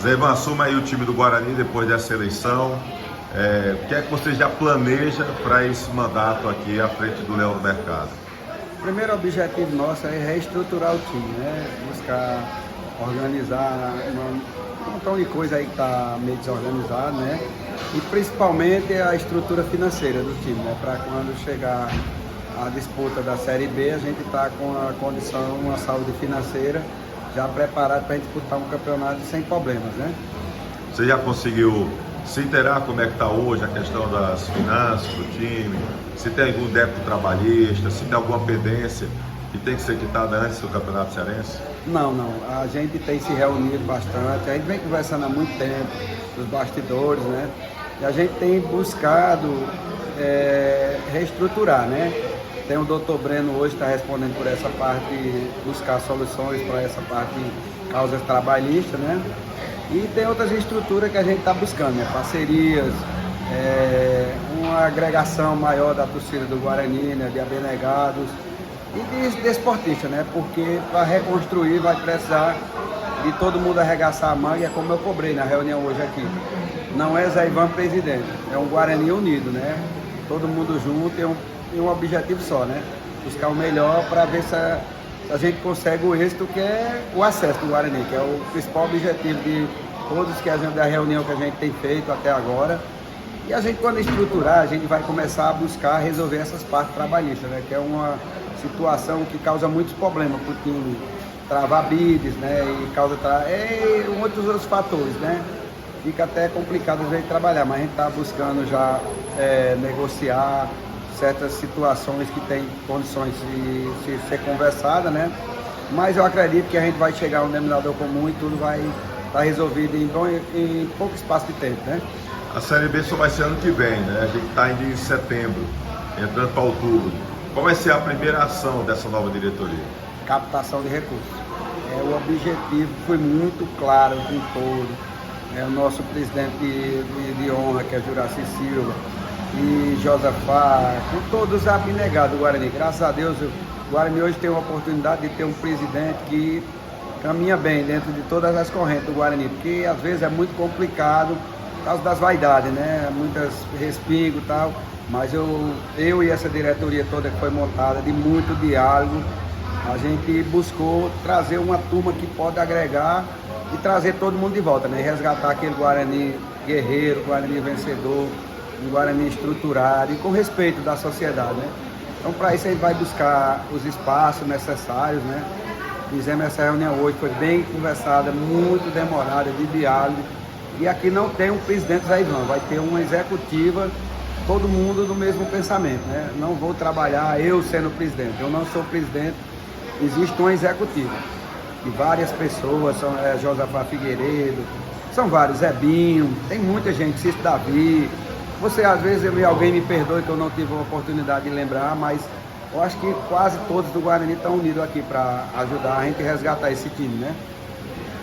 Zé Ivan, assuma aí o time do Guarani depois dessa eleição. O que é que você já planeja para esse mandato aqui à frente do Leão do Mercado? O primeiro objetivo nosso é reestruturar o time, né? Buscar organizar um montão de coisa aí que está meio desorganizado, né? E principalmente a estrutura financeira do time, né? Para quando chegar a disputa da Série B, a gente está com a condição, uma saúde financeira já preparado para a gente disputar um campeonato sem problemas, né? Você já conseguiu se inteirar como é que está hoje a questão das finanças do time? Se tem algum débito trabalhista, se tem alguma pendência que tem que ser quitada antes do Campeonato Cearense? Não. A gente tem se reunido bastante, a gente vem conversando há muito tempo, dos bastidores, né? E a gente tem buscado reestruturar, né? Tem o Dr. Breno hoje está respondendo por essa parte, buscar soluções para essa parte de causas trabalhistas, né? E tem outras estruturas que a gente está buscando, né? Parcerias, uma agregação maior da torcida do Guarani, né? De abnegados e de esportistas, né? Porque para reconstruir vai precisar de todo mundo arregaçar a manga, é como eu cobrei na reunião hoje aqui. Não é Zé Ivan presidente, é um Guarani unido, né? Todo mundo junto e um objetivo só, né? Buscar o melhor para ver se a gente consegue o êxito, que é o acesso do Guarani, que é o principal objetivo de todos da reunião que a gente tem feito até agora. E a gente, quando estruturar, a gente vai começar a buscar resolver essas partes trabalhistas, né? Que é uma situação que causa muitos problemas para o time, travar bids, né? E causa outros fatores, né? Fica até complicado a gente trabalhar, mas a gente está buscando já negociar certas situações que tem condições de ser conversada, né? Mas eu acredito que a gente vai chegar a um denominador comum e tudo vai estar resolvido em pouco espaço de tempo, né? A Série B só vai ser ano que vem, né? A gente está indo em setembro, entrando para outubro. Qual vai ser a primeira ação dessa nova diretoria? Captação de recursos. O objetivo foi muito claro com todos. O nosso presidente de honra, que é Juraci Silva, e Josafá, com todos abnegados do Guarani. Graças a Deus, o Guarani hoje tem uma oportunidade de ter um presidente que caminha bem dentro de todas as correntes do Guarani, porque às vezes é muito complicado por causa das vaidades, né? Muitas respingos e tal, mas eu e essa diretoria toda que foi montada, de muito diálogo, a gente buscou trazer uma turma que pode agregar e trazer todo mundo de volta, né? Resgatar aquele Guarani guerreiro, Guarani vencedor, um Guarani estruturado e com respeito da sociedade, né? Então, para isso a gente vai buscar os espaços necessários, né? Fizemos essa reunião hoje, foi bem conversada, muito demorada, de diálogo. E aqui não tem um presidente Zé Ivan, vai ter uma executiva, todo mundo do mesmo pensamento, né? Não vou trabalhar eu sendo presidente, eu não sou presidente, existe uma executiva. E várias pessoas, são Josafá Figueiredo, são vários, Zebinho, tem muita gente, Cícero Davi. Você, às vezes, alguém me perdoe que eu não tive a oportunidade de lembrar, mas eu acho que quase todos do Guarani estão unidos aqui para ajudar a gente a resgatar esse time, né?